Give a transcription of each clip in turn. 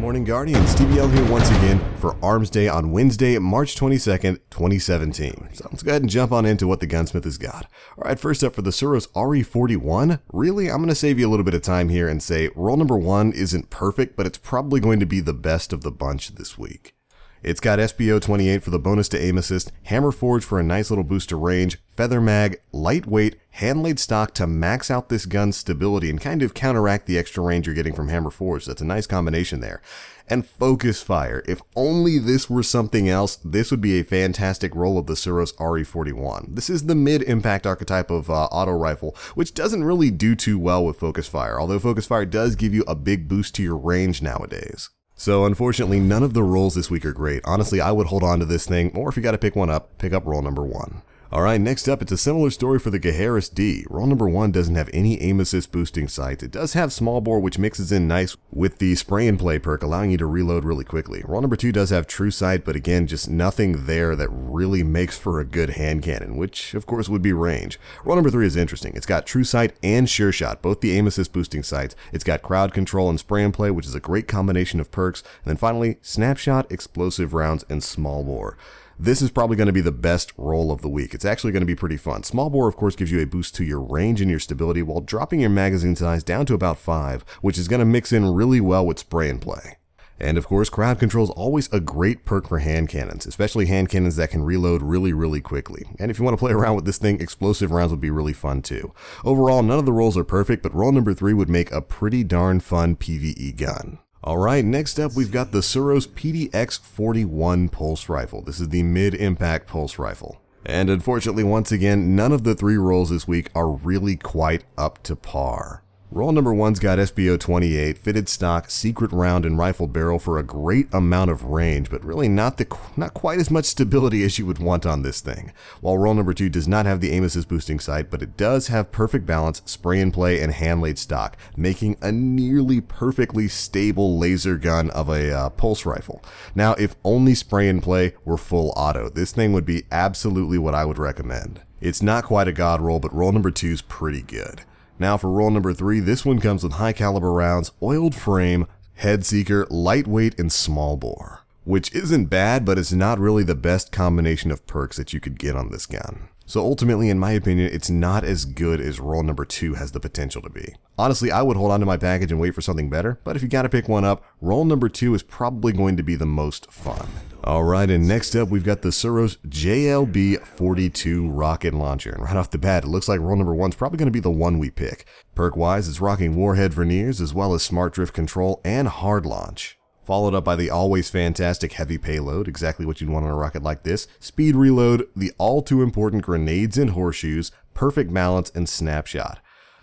morning, Guardians. TBL here once again for Armsday on Wednesday, March 22nd, 2017. So let's go ahead and jump on into what the gunsmith has got. Alright, first up for the Suros RE41. Really, I'm going to save you a little bit of time here and say roll number 1 isn't perfect, but it's probably going to be the best of the bunch this week. It's got SPO 28 for the bonus to aim assist, Hammer Forge for a nice little boost to range, Feather Mag, lightweight, hand-laid stock to max out this gun's stability and kind of counteract the extra range you're getting from Hammer Forge. That's a nice combination there. And Focus Fire. If only this were something else, this would be a fantastic roll of the Suros RE41. This is the mid-impact archetype of auto rifle, which doesn't really do too well with Focus Fire, although Focus Fire does give you a big boost to your range nowadays. So unfortunately, none of the rolls this week are great. Honestly, I would hold on to this thing, or if you got to pick one up, pick up roll number 1. Alright, next up, it's a similar story for the Gaheris D. Roll number 1 doesn't have any aim assist boosting sights. It does have small bore, which mixes in nice with the spray and play perk, allowing you to reload really quickly. Roll number 2 does have true sight, but again, just nothing there that really makes for a good hand cannon, which of course would be range. Roll number 3 is interesting. It's got true sight and sure shot, both the aim assist boosting sights. It's got crowd control and spray and play, which is a great combination of perks. And then finally, snapshot, explosive rounds, and small bore. This is probably going to be the best roll of the week. It's actually going to be pretty fun. Small bore, of course, gives you a boost to your range and your stability while dropping your magazine size down to about 5, which is going to mix in really well with spray and play. And of course, crowd control is always a great perk for hand cannons, especially hand cannons that can reload really quickly. And if you want to play around with this thing, explosive rounds would be really fun too. Overall, none of the rolls are perfect, but roll number 3 would make a pretty darn fun PvE gun. Alright, next up we've got the Suros PDX-41 Pulse Rifle. This is the mid-impact pulse rifle. And unfortunately, once again, none of the 3 rolls this week are really quite up to par. Roll number 1's got SPO 28, fitted stock, secret round, and rifle barrel for a great amount of range, but really not quite as much stability as you would want on this thing. While roll number 2 does not have the aim assist boosting sight, but it does have perfect balance, spray and play, and hand-laid stock, making a nearly perfectly stable laser gun of a pulse rifle. Now, if only spray and play were full auto, this thing would be absolutely what I would recommend. It's not quite a god roll, but roll number 2's pretty good. Now for roll number 3, this one comes with high caliber rounds, oiled frame, head seeker, lightweight, and small bore. Which isn't bad, but it's not really the best combination of perks that you could get on this gun. So ultimately, in my opinion, it's not as good as roll number 2 has the potential to be. Honestly, I would hold on to my package and wait for something better, but if you gotta pick one up, roll number 2 is probably going to be the most fun. Alright, and next up we've got the Suros JLB-42 rocket launcher. And right off the bat, it looks like roll number 1's probably going to be the one we pick. Perk-wise, it's rocking warhead veneers as well as smart drift control and hard launch. Followed up by the always fantastic heavy payload, exactly what you'd want on a rocket like this, speed reload, the all too important grenades and horseshoes, perfect balance, and snapshot.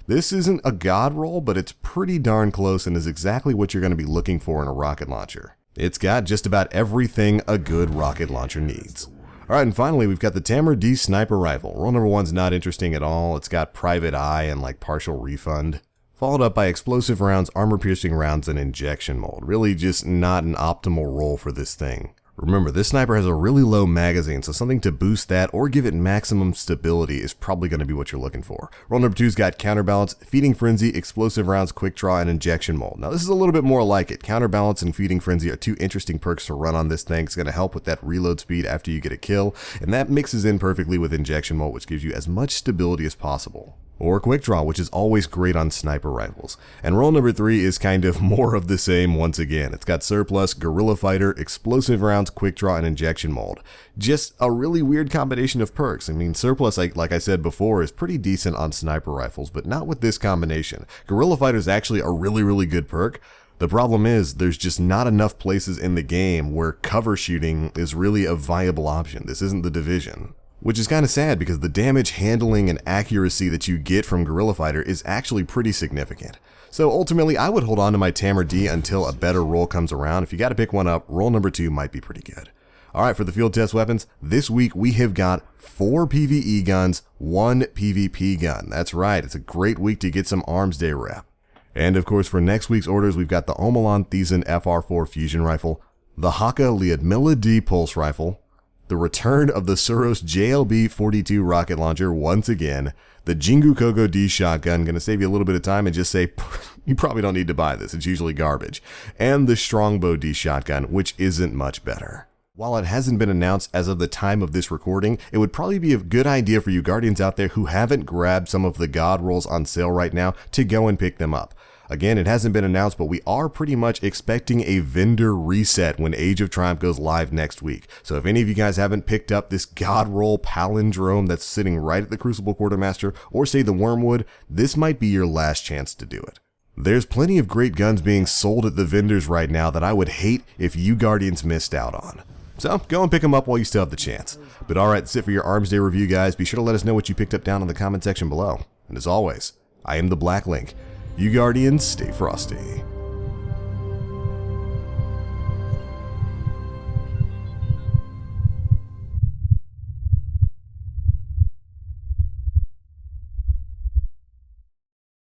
This isn't a god roll, but it's pretty darn close and is exactly what you're going to be looking for in a rocket launcher. It's got just about everything a good rocket launcher needs. Alright, and finally we've got the Tamar D sniper rifle. Roll number 1's not interesting at all. It's got private eye and like partial refund. Followed up by explosive rounds, armor piercing rounds, and injection mold. Really just not an optimal roll for this thing. Remember, this sniper has a really low magazine, so something to boost that or give it maximum stability is probably going to be what you're looking for. Roll number 2's got counterbalance, feeding frenzy, explosive rounds, quick draw, and injection mold. Now this is a little bit more like it. Counterbalance and feeding frenzy are 2 interesting perks to run on this thing. It's going to help with that reload speed after you get a kill, and that mixes in perfectly with injection mold, which gives you as much stability as possible. Or quick draw, which is always great on sniper rifles. And roll number 3 is kind of more of the same once again. It's got surplus, guerrilla fighter, explosive rounds, quick draw, and injection mold. Just a really weird combination of perks. I mean, surplus, like I said before, is pretty decent on sniper rifles, but not with this combination. Guerrilla fighter is actually a really good perk. The problem is, there's just not enough places in the game where cover shooting is really a viable option. This isn't the Division. Which is kind of sad because the damage, handling, and accuracy that you get from Guerrilla Fighter is actually pretty significant. So ultimately, I would hold on to my Tamar D until a better roll comes around. If you gotta pick one up, roll number 2 might be pretty good. Alright, for the field test weapons, this week we have got 4 PvE guns, 1 PvP gun. That's right, it's a great week to get some Armsday rep. And of course, for next week's orders, we've got the Omelon Thiessen FR4 Fusion Rifle, the Haka Lyudmila D Pulse Rifle, the return of the Suros JLB-42 rocket launcher once again, the Jingu Kogo D shotgun, gonna save you a little bit of time and just say, you probably don't need to buy this, it's usually garbage, and the Strongbow D shotgun, which isn't much better. While it hasn't been announced as of the time of this recording, it would probably be a good idea for you Guardians out there who haven't grabbed some of the God rolls on sale right now to go and pick them up. Again, it hasn't been announced, but we are pretty much expecting a vendor reset when Age of Triumph goes live next week. So if any of you guys haven't picked up this God roll palindrome that's sitting right at the Crucible Quartermaster, or say the Wormwood, this might be your last chance to do it. There's plenty of great guns being sold at the vendors right now that I would hate if you Guardians missed out on. So go and pick them up while you still have the chance. But alright, that's it for your Armsday review, guys. Be sure to let us know what you picked up down in the comment section below. And as always, I am the Black Link. You Guardians, stay frosty.